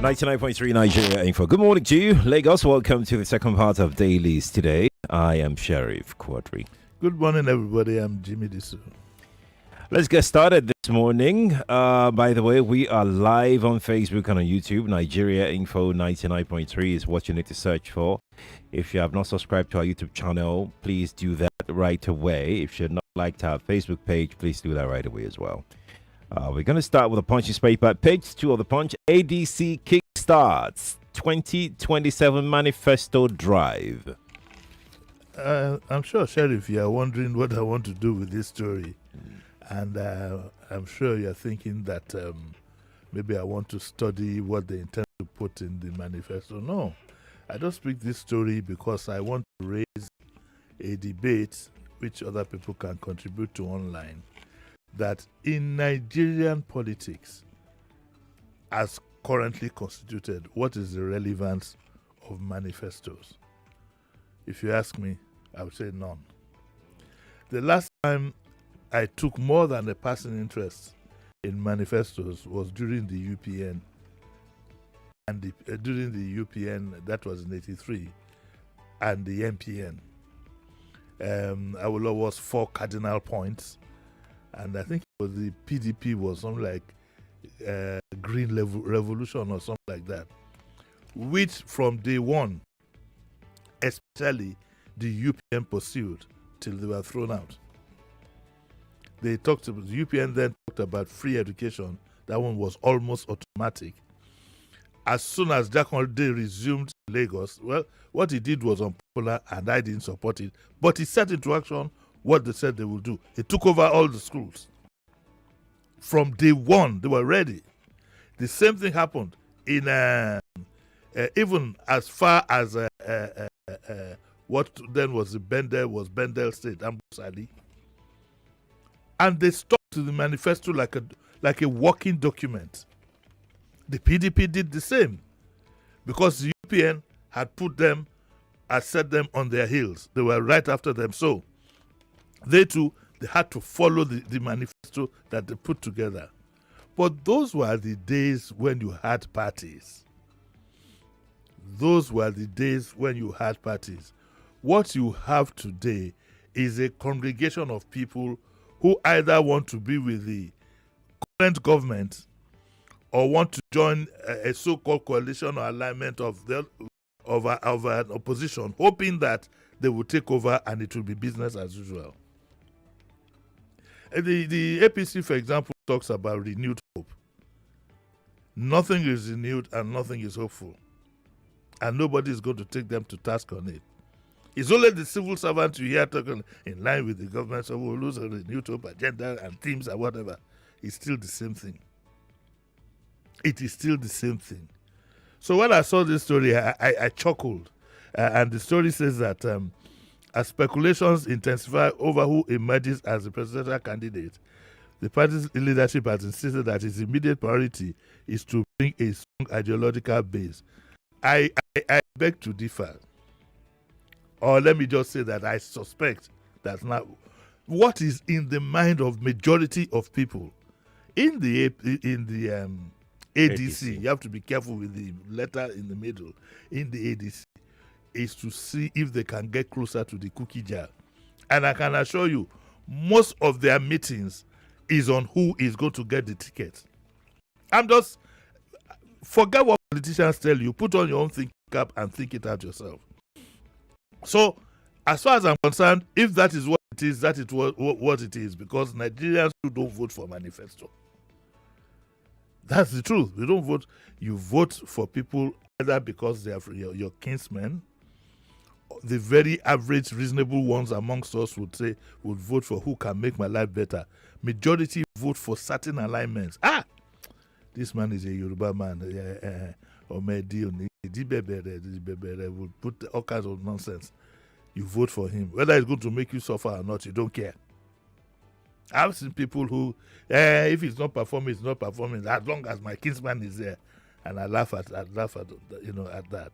99.3 Nigeria Info. Good morning to you, Lagos. Welcome to the second part of Dailies today. I am Sheriff Quadry. Good morning, everybody. I'm Jimi Disu. Let's get started this morning. By the way, we are live on Facebook and on YouTube. Nigeria Info 99.3 is what you need to search for. If you have not subscribed to our YouTube channel, please do that right away. If you're not liked our Facebook page, please do that right away as well. We're going to start with the Punch newspaper. Page 2 of the Punch. ADC kickstarts 2027 manifesto drive. I'm sure, Sheriff, you are wondering what I want to do with this story. And I'm sure you're thinking that maybe I want to study what they intend to put in the manifesto. No, I don't speak this story because I want to raise a debate which other people can contribute to online. That in Nigerian politics, as currently constituted, what is the relevance of manifestos? If you ask me, I would say none. The last time I took more than a passing interest in manifestos was during the UPN. And during the UPN, that was in '83, and the MPN. Our was 4 cardinal points. And I think it was the PDP was something like Green Revolution or something like that, which from day one, especially the UPN pursued till they were thrown out. They talked about, the UPN then talked about free education. That one was almost automatic. As soon as Jack Holiday resumed Lagos, well, what he did was unpopular and I didn't support it. But he set into action what they said they will do. He took over all the schools. From day one, they were ready. The same thing happened in even as far as what then was the Bendel State, Ambosali. And they stuck to the manifesto like a walking document. The PDP did the same because the UPN had set them on their heels. They were right after them. So they too, they had to follow the manifesto that they put together. But those were the days when you had parties. Those were the days when you had parties. What you have today is a congregation of people who either want to be with the current government or want to join a so-called coalition or alignment of an opposition, hoping that they will take over and it will be business as usual. The APC, for example, talks about renewed hope. Nothing is renewed and nothing is hopeful. And nobody is going to take them to task on it. It's only the civil servants you hear talking in line with the government, so we'll lose a renewed hope agenda and themes and whatever. It's still the same thing. It is still the same thing. So when I saw this story, I chuckled. And the story says that as speculations intensify over who emerges as the presidential candidate, the party's leadership has insisted that its immediate priority is to bring a strong ideological base. I beg to differ. Or let me just say that I suspect that now what is in the mind of majority of people in the ADC, you have to be careful with the letter in the middle, in the ADC, is to see if they can get closer to the cookie jar. And I can assure you, most of their meetings is on who is going to get the ticket. Forget what politicians tell you, put on your own thinking cap and think it out yourself. So, as far as I'm concerned, if that is what it is, that is what it is, because Nigerians who don't vote for manifesto. That's the truth. You don't vote. You vote for people either because they are your kinsmen. The very average, reasonable ones amongst us would vote for who can make my life better. Majority vote for certain alignments. This man is a Yoruba man. Would put all kinds of nonsense. You vote for him. Whether it's going to make you suffer or not, you don't care. I've seen people who, if it's not performing, it's not performing. As long as my kinsman is there, and I laugh at at that.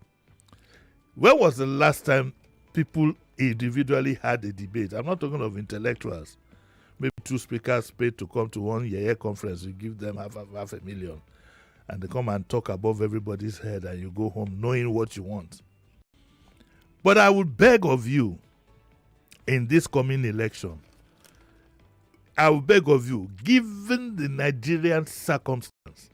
When was the last time people individually had a debate? I'm not talking of intellectuals. Maybe 2 speakers paid to come to one year conference. You give them half a million. and they come and talk above everybody's head, and you go home knowing what you want. But I would beg of you, in this coming election, I would beg of you, given the Nigerian circumstance,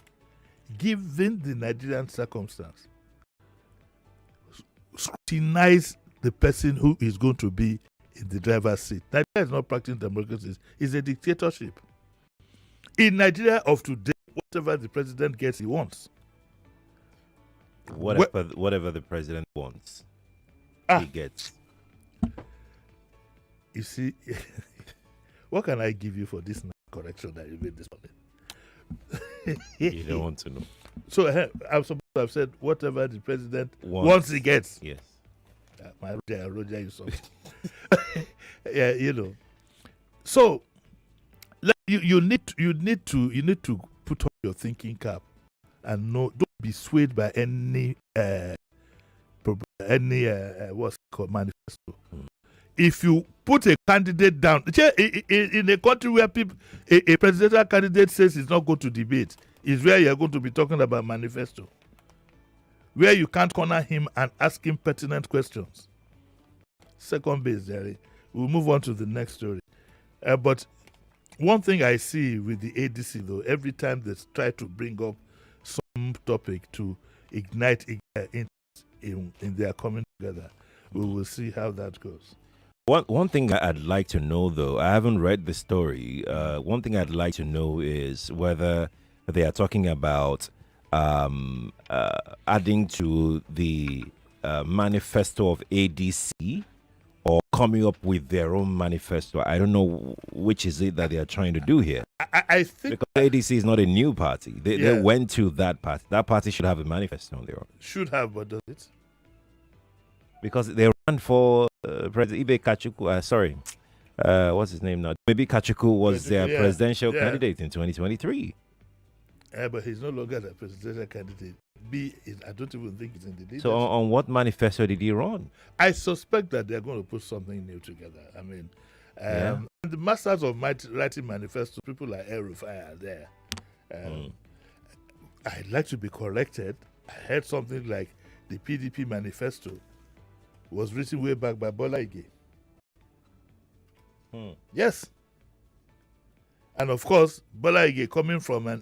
scrutinize the person who is going to be in the driver's seat. Nigeria is not practicing democracy, it's a dictatorship. In Nigeria of today, whatever the president gets, he wants. Whatever the president wants, he gets. You see, what can I give you for this correction that you made this morning? You don't want to know. So I'm supposed to have said whatever the president wants, he gets. Yes. My Roger, you saw. Yeah, you know. So you need to put on your thinking cap and don't be swayed by any what's it called, manifesto. If you put a candidate down, in a country where a presidential candidate says he's not going to debate, is where you're going to be talking about manifesto, where you can't corner him and ask him pertinent questions. Second base, Jerry. We'll move on to the next story. But one thing I see with the ADC, though, every time they try to bring up some topic to ignite interest in their coming together, we will see how that goes. One thing I'd like to know, though, I haven't read the story. One thing I'd like to know is whether they are talking about adding to the manifesto of ADC or coming up with their own manifesto. I don't know which is it that they are trying to do here. I think because ADC is not a new party. They went to that party. That party should have a manifesto on their own. Should have, but does it? Because they ran for President Ibe Kachuku. What's his name now? Maybe Kachuku was their presidential candidate in 2023. But he's no longer the presidential candidate. I don't even think he's in the leadership. So on what manifesto did he run? I suspect that they're going to put something new together. I mean, the masters of writing manifesto, people like El Rufai are there. I'd like to be corrected. I heard something like the PDP manifesto was written way back by Bola Ige. Yes. And of course, Bola Ige coming from a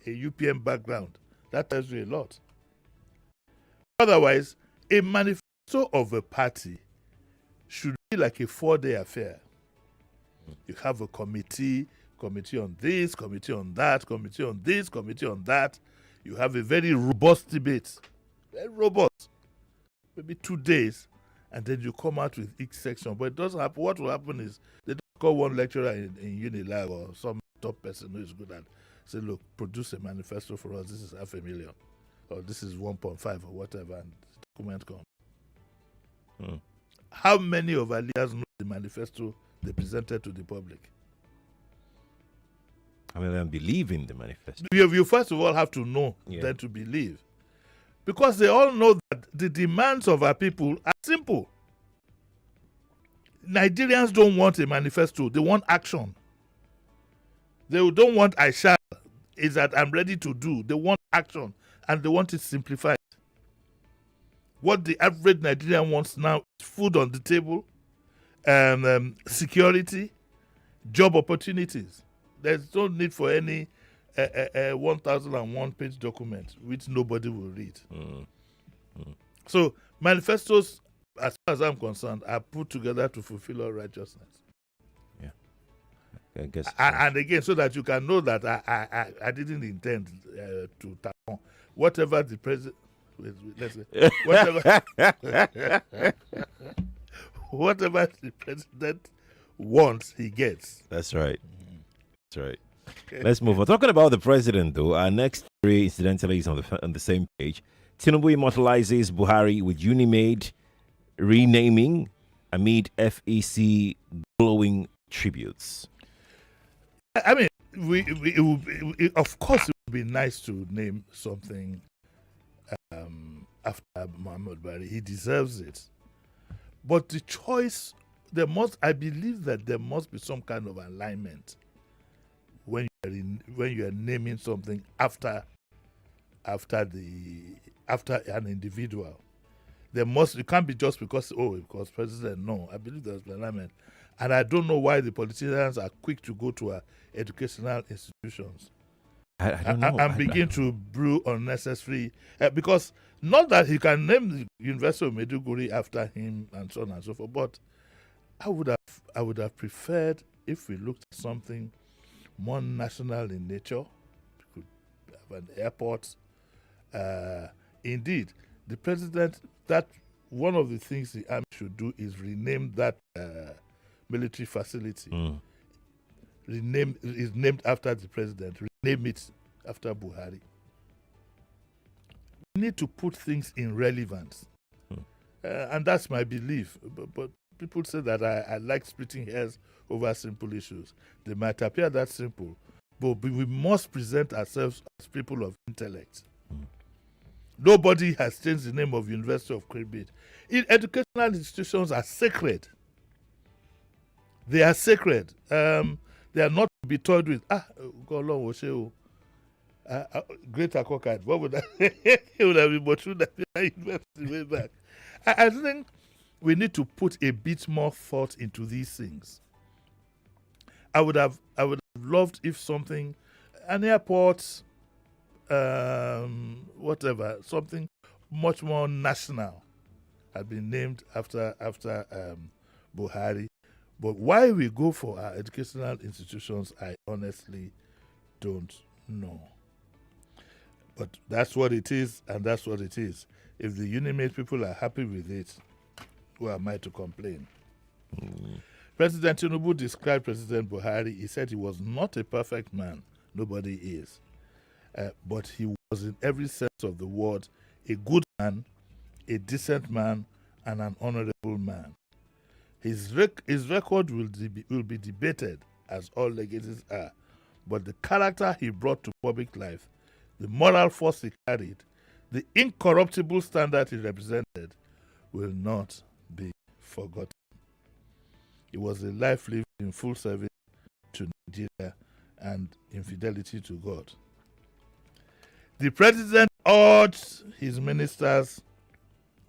UPM background, that tells you a lot. Otherwise, a manifesto of a party should be like a 4-day affair. You have a committee on this, committee on that, committee on this, committee on that. You have a very robust debate. Very robust. Maybe 2 days, and then you come out with each section. But it doesn't happen. What will happen is they don't call one lecturer in Unilag or some top person who is good at say, look, produce a manifesto for us. This is 500,000 or this is 1.5 or whatever, and the document comes. How many of our leaders know the manifesto they presented to the public? I mean, they believe in the manifesto. You first of all have to know, then to believe. Because they all know that the demands of our people are simple. Nigerians don't want a manifesto. They want action. They don't want I shall. Is that I'm ready to do. They want action. And they want it simplified. What the average Nigerian wants now is food on the table, security, job opportunities. There's no need for any 1001 page document which nobody will read. So manifestos, as far as I'm concerned, are put together to fulfill all righteousness. Yeah, I guess. And again, so that you can know that I didn't intend to tap on whatever the president. Let's say whatever the president wants, he gets. That's right. That's right. Let's move on. Talking about the president, though, our next story, incidentally, is on the same page. Tinubu immortalizes Buhari with Unimade renaming amid FEC glowing tributes. I mean, of course, it would be nice to name something after Muhammad Buhari. He deserves it. But the choice, I believe that there must be some kind of alignment when you are naming something after after an individual. It can't be just because president. No, I believe there's alignment, and I don't know why the politicians are quick to go to educational institutions I don't know. and begin to brew unnecessary. Because not that he can name the University of Maiduguri after him and so on and so forth, but I would have preferred if we looked at something more national in nature. We could have an airport. Indeed, the president, that one of the things the army should do is rename that military facility. Is named after the president. Rename it after Buhari. We need to put things in relevance. And that's my belief. But people say that I like splitting hairs over simple issues. They might appear that simple, but we must present ourselves as people of intellect. Nobody has changed the name of University of Quadry. Educational institutions are sacred. They are sacred. They are not to be toyed with. Great Akokad. What would that? It would have been Bochu that university way back. I think we need to put a bit more thought into these things. I would have loved if something, an airport, whatever, something much more national had been named after Buhari. But why we go for our educational institutions, I honestly don't know. But that's what it is, and that's what it is. If the Unimate people are happy with it, who am I to complain? President Tinubu described President Buhari. He said he was not a perfect man. Nobody is. But he was, in every sense of the word, a good man, a decent man, and an honorable man. His record will be debated, as all legacies are, but the character he brought to public life, the moral force he carried, the incorruptible standard he represented, will not be forgotten. It was a life lived in full service to Nigeria and in fidelity to God. The president urged his ministers,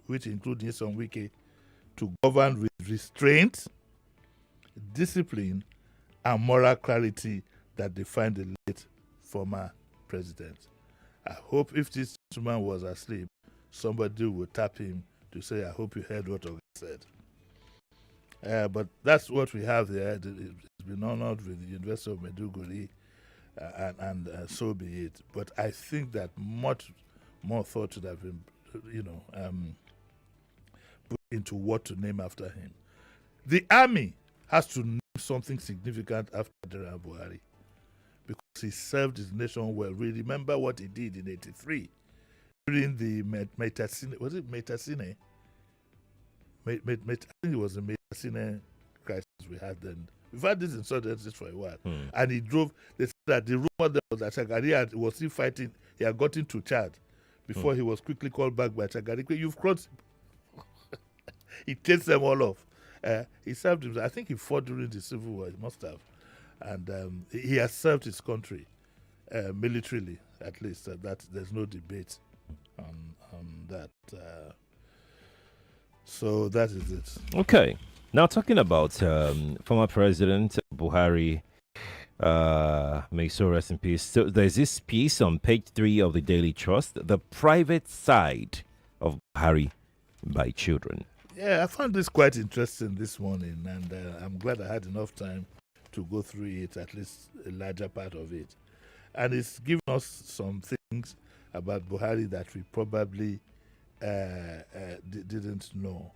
which include Nyesom Wike, to govern with restraint, discipline, and moral clarity that defined the late former president. I hope if this gentleman was asleep, somebody would tap him to say, I hope you heard what I said. But that's what we have there. It's been honored with the University of Maiduguri, and so be it. But I think that much more thought should have been, put into what to name after him. The army has to name something significant after General Buhari because he served his nation well. We remember what he did in '83 during the Metasine. Was it Metasine? I think it was the Metasine crisis we had then. We've had these insurgencies for a while. And he drove. They said that the rumor there was that Shagari was still fighting. He had got into Chad before he was quickly called back by Shagari. You've crossed. He chased them all off. He served him. I think he fought during the Civil War. He must have. And he has served his country militarily, at least. That there's no debate on that. So that is it. Okay. Now talking about former President Buhari, may so rest in peace. So there's this piece on page 3 of the Daily Trust, the private side of Buhari by children. Yeah, I found this quite interesting this morning, and I'm glad I had enough time to go through it, at least a larger part of it. And it's given us some things about Buhari that we probably didn't know,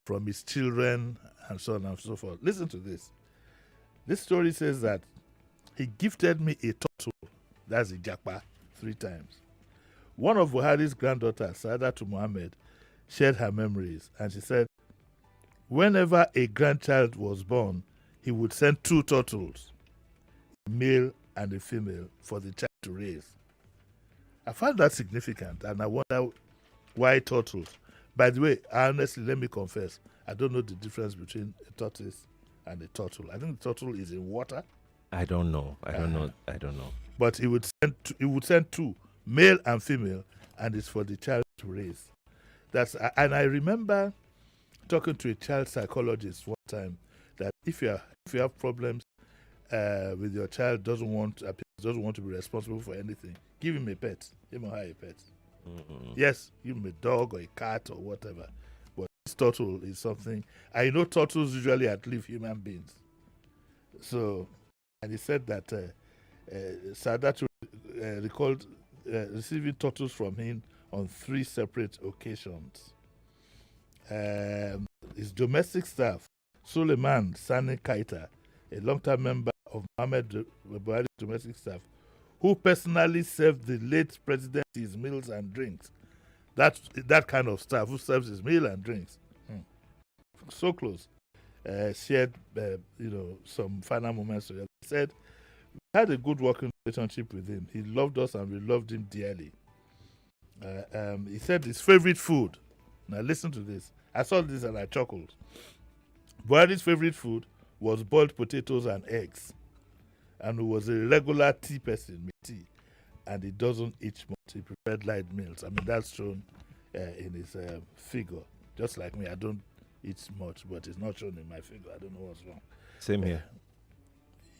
from his children and so on and so forth. Listen to this. This story says that he gifted me a turtle, that's a japa, 3 times. One of Buhari's granddaughters, Saadatu Mohammed, shared her memories, and she said, whenever a grandchild was born, he would send 2 turtles, a male and a female, for the child to raise. I found that significant, and I wonder why turtles. By the way, honestly, let me confess, I don't know the difference between a tortoise and a turtle. I think the turtle is in water. I don't know. I don't know. But he would send 2, male and female, and it's for the child to raise. And I remember talking to a child psychologist one time that if you have problems with your child, doesn't want to be responsible for anything, give him a pet. Him or her a pet. Yes, give him a dog or a cat or whatever. But this turtle is something. I know turtles usually outlive human beings. So, and he said that Sadat recalled receiving turtles from him on 3 separate occasions. His domestic staff, Suleiman Sani Kaita, a long-time member of Mohamed Buhari's domestic staff, who personally served the late president his meals and drinks. That kind of staff who serves his meal and drinks. So close. Shared, some final moments together. He said, we had a good working relationship with him. He loved us and we loved him dearly. He said his favorite food. Now listen to this. I saw this and I chuckled. Buhari's favorite food was boiled potatoes and eggs. And he was a regular tea person with tea. And he doesn't eat much. He preferred light meals. I mean, that's shown in his figure. Just like me, I don't eat much, but it's not shown in my figure. I don't know what's wrong. Same here.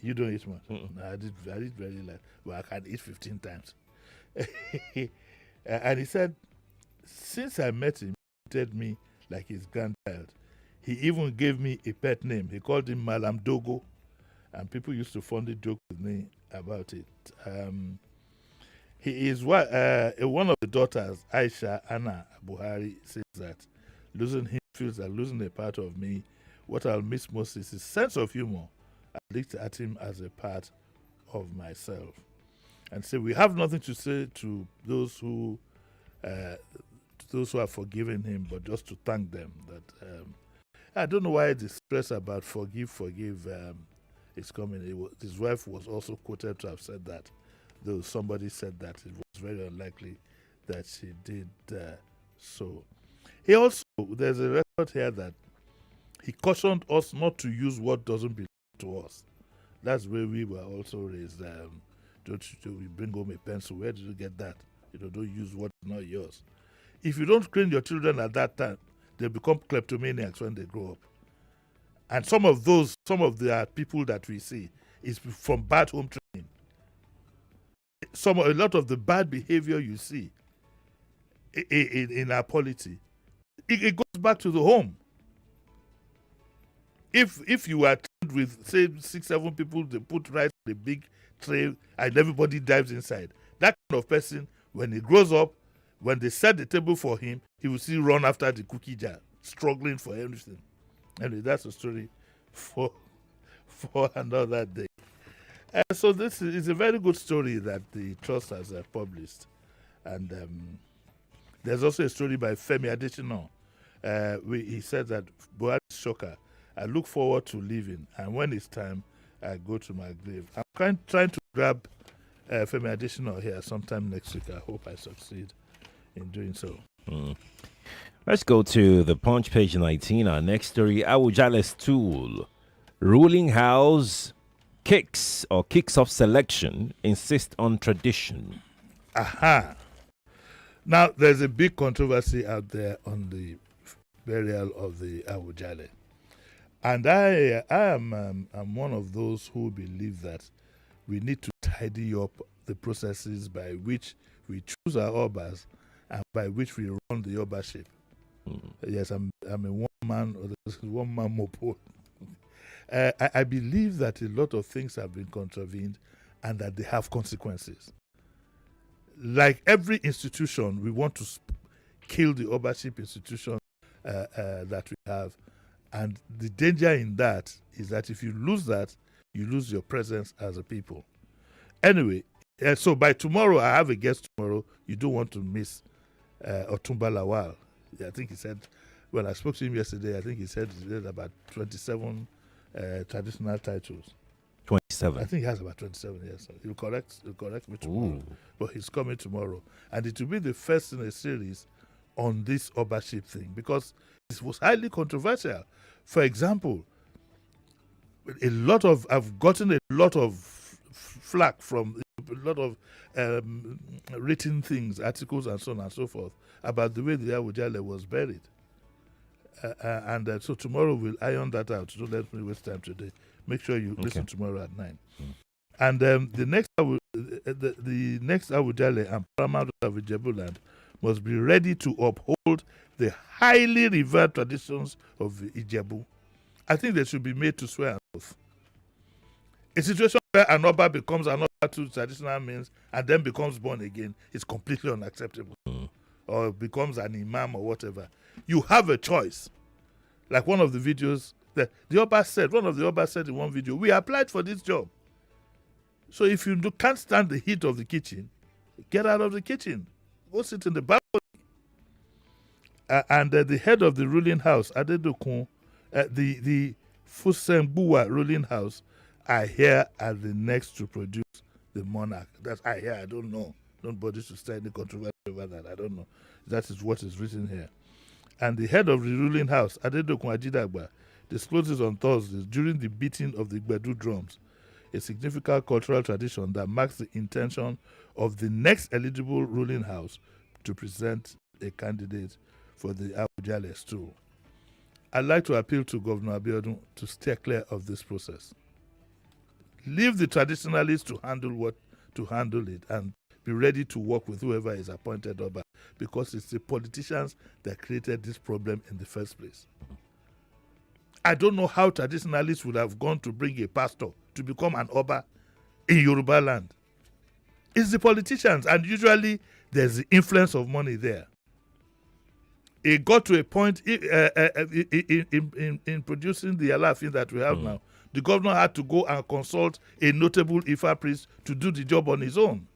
You don't eat much? No, I did very light. Well, I can eat 15 times. And he said, since I met him, he treated me like his grandchild. He even gave me a pet name. He called him Malam Dogo. And people used to fondly joke with me about it. He is one of the daughters, Aisha Anna Buhari, says that losing him feels like losing a part of me. What I'll miss most is his sense of humor. I looked at him as a part of myself. And so we have nothing to say to those who have forgiven him, but just to thank them. That I don't know why the stress about forgive is coming. His wife was also quoted to have said that, though somebody said that it was very unlikely that she did so. He also, there's a record here that he cautioned us not to use what doesn't belong to us. That's where we were also raised. Don't you bring home a pencil? Where did you get that? Don't use what is not yours. If you don't train your children at that time, they become kleptomaniacs when they grow up. And some of the people that we see is from bad home training. A lot of the bad behavior you see in our polity, it goes back to the home. If you are trained with, say, 6-7 people, they put rice on a big tray and everybody dives inside. That kind of person, when he grows up, when they set the table for him, he will still run after the cookie jar, struggling for everything. Anyway, that's a story for another day. So this is a very good story that the Trust has published. And there's also a story by Femi Adesina. He said that Buhari shocker. I look forward to leaving, and when it's time, I go to my grave. I'm trying to grab Femi Adesina here sometime next week. I hope I succeed in doing so. Let's go to the Punch, page 19. Our next story, Awujale's tool. Ruling house kicks off selection, insist on tradition. Aha. Now, there's a big controversy out there on the burial of the Awujale. And I am one of those who believe that we need to tidy up the processes by which we choose our obas and by which we run the obaship. Yes, I'm a one-man mopo. I believe that a lot of things have been contravened and that they have consequences. Like every institution, we want to kill the obaship institution that we have. And the danger in that is that if you lose that, you lose your presence as a people. Anyway, so by tomorrow, I have a guest tomorrow. You don't want to miss Otumba Lawal. I think he said, when I spoke to him yesterday, I think he said about 27 traditional titles. 27. I think he has about 27, yes. He'll correct me tomorrow. Ooh. But he's coming tomorrow. And it will be the first in a series on this obaship thing, because it was highly controversial. For example, I've gotten a lot of flack from written things, articles, and so on and so forth about the way the Awujale was buried. So tomorrow we'll iron that out. Don't let me waste time today. Make sure you listen tomorrow at 9. And the next Awujale and Paramount of Ijebuland must be ready to uphold the highly revered traditions of Ijebu. I think they should be made to swear an oath. A situation where an Oba becomes an Oba to traditional means and then becomes born again is completely unacceptable. Or becomes an imam or whatever. You have a choice. Like one of the videos that one of the Oba said in one video, we applied for this job. So if you can't stand the heat of the kitchen, get out of the kitchen. Go sit in the balcony. And the head of the ruling house, Adedokun, the Fusenbuwa ruling house, are here as the next to produce the monarch. That's I hear. I don't know. Nobody should start any controversy over that. I don't know. That is what is written here. And the head of the ruling house, Adedokun Ajidagba, discloses on Thursday during the beating of the Gbedu drums, a significant cultural tradition that marks the intention of the next eligible ruling house to present a candidate for the Awujale stool. I'd like to appeal to Governor Abiodun to steer clear of this process. Leave the traditionalists to handle it and be ready to work with whoever is appointed Oba, because it's the politicians that created this problem in the first place. I don't know how traditionalists would have gone to bring a pastor to become an Oba in Yoruba land. It's the politicians, and usually there's the influence of money there. It got to a point in producing the Alafin that we have now. The governor had to go and consult a notable Ifa priest to do the job on his own.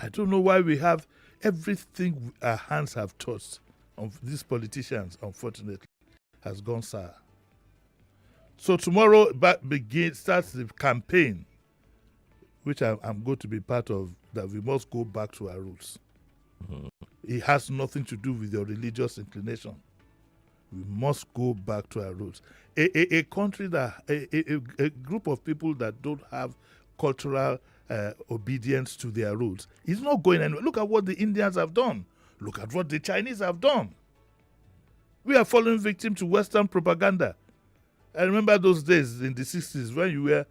I don't know why we have everything our hands have touched on these politicians, unfortunately, has gone sour. So tomorrow starts the campaign, which I'm going to be part of, that we must go back to our roots. It has nothing to do with your religious inclination. We must go back to our roots. A country that a group of people that don't have cultural obedience to their roots is not going anywhere. Look at what the Indians have done. Look at what the Chinese have done. We are falling victim to Western propaganda. I remember those days in the 60s when you were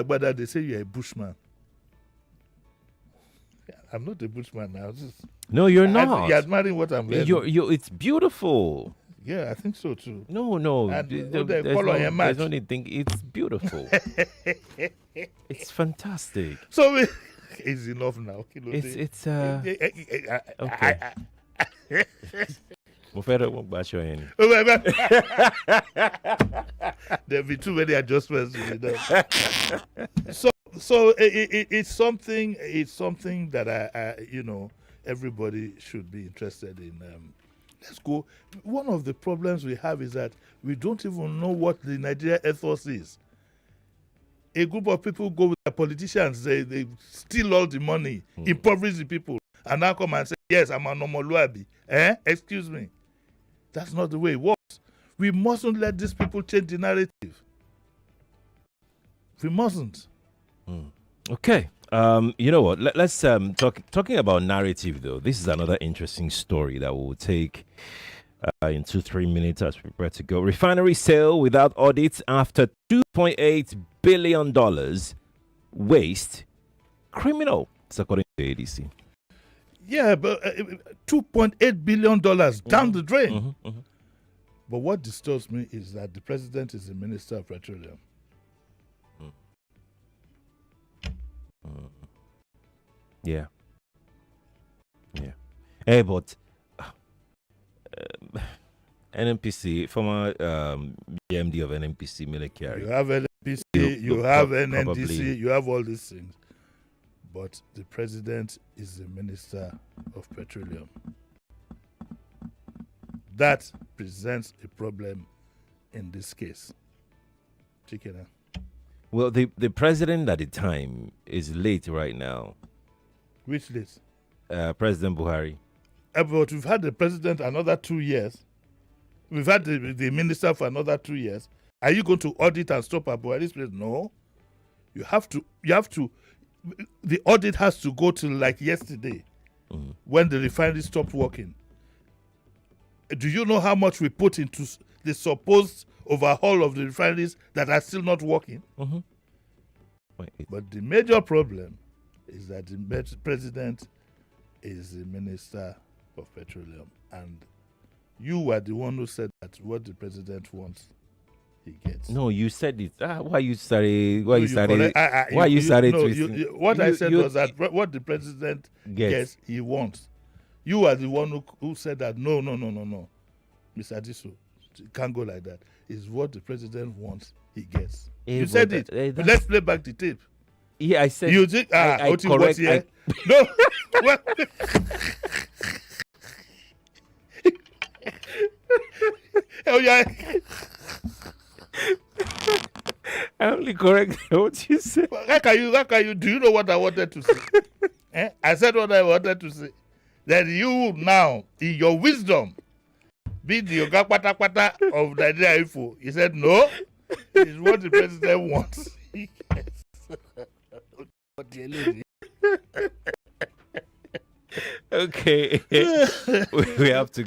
Agbada, they say you're a bushman. I'm not a bushman now. No, you're not. You're admiring what I'm learning. It's beautiful. Yeah, I think so too. No. There's no need think. It's beautiful. It's fantastic. So it's enough now. It's okay. There'll be too many adjustments to be done. So it's something that everybody should be interested in. Let's go. One of the problems we have is that we don't even know what the Nigeria ethos is. A group of people go with the politicians, they steal all the money, impoverish the people, and now come and say, yes, I'm a Nomoluabi. Excuse me. That's not the way it works. We mustn't let these people change the narrative. We mustn't. Okay. You know what? Let's talking about narrative though. This is another interesting story that we'll take in 2-3 minutes as we prepare to go. Refinery sale without audits after $2.8 billion waste. Criminal, it's according to the ADC. Yeah, but $2.8 billion down the drain. But what disturbs me is that the president is the Minister of Petroleum. Yeah. Hey, but NNPC, former BMD of NNPC, military. You have NNPC, you have NNDC, you have all these things. But the president is the Minister of Petroleum. That presents a problem in this case. Chicken. Well, the president at the time is late right now. Which late? President Buhari. But we've had the president another 2 years. We've had the minister for another 2 years. Are you going to audit and stop at Buhari's place? No. You have to. The audit has to go till like yesterday, when the refinery stopped working. Do you know how much we put into the supposed overhaul of the refineries that are still not working? But the major problem is that the president is the minister of petroleum, and you were the one who said that what the president wants, he gets. No, you said it. Why you started? Why No, you started? correct. Why you started? What I said was that what the president gets, he wants. You are the one who said that. No, Mr. Disu, it can't go like that. It's what the president wants, he gets. You said it. Let's play back the tape. Yeah, I said. You think? I correct. No. Well, oh yeah. I only correct what you said. How can you? Do you know what I wanted to say? I said what I wanted to say. That you now, in your wisdom, be the Yoga Kwata Kwata of Nigeria Info. He said, no, it's what the president wants. Okay. We have to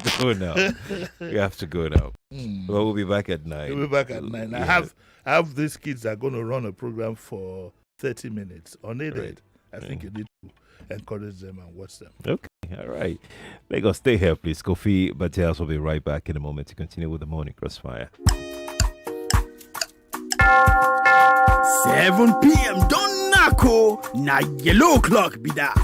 go now. Well, we'll be back at 9. We'll be back at 9. Yeah. I have these kids that are going to run a program for 30 minutes unaided. Right. I think you need to encourage them and watch them. Okay. All right. Lagos, stay here, please. Kofi Battels will be right back in a moment to continue with the morning crossfire. 7 p.m. Don't knack, na yellow clock be that.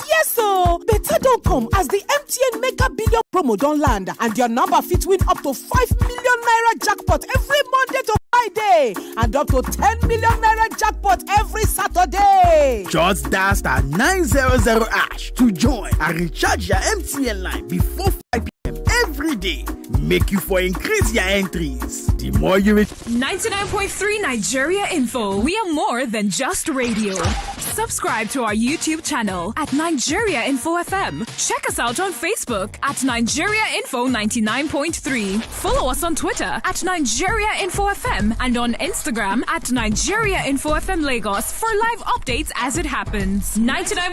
Yes, so better don't come as the MTN Mega Billion promo don't land and your number fit win up to 5 million naira jackpot every Monday to Friday and up to 10 million naira jackpot every Saturday. Just dial star 900 ash to join and recharge your MTN line before 5 p.m. every day. Make you for increase your entries. The more you 99.3 Nigeria Info. We are more than just radio. Subscribe to our YouTube channel at Nigeria Info FM. Check us out on Facebook at Nigeria Info 99.3. Follow us on Twitter at Nigeria Info FM and on Instagram at Nigeria Info FM Lagos for live updates as it happens. 99.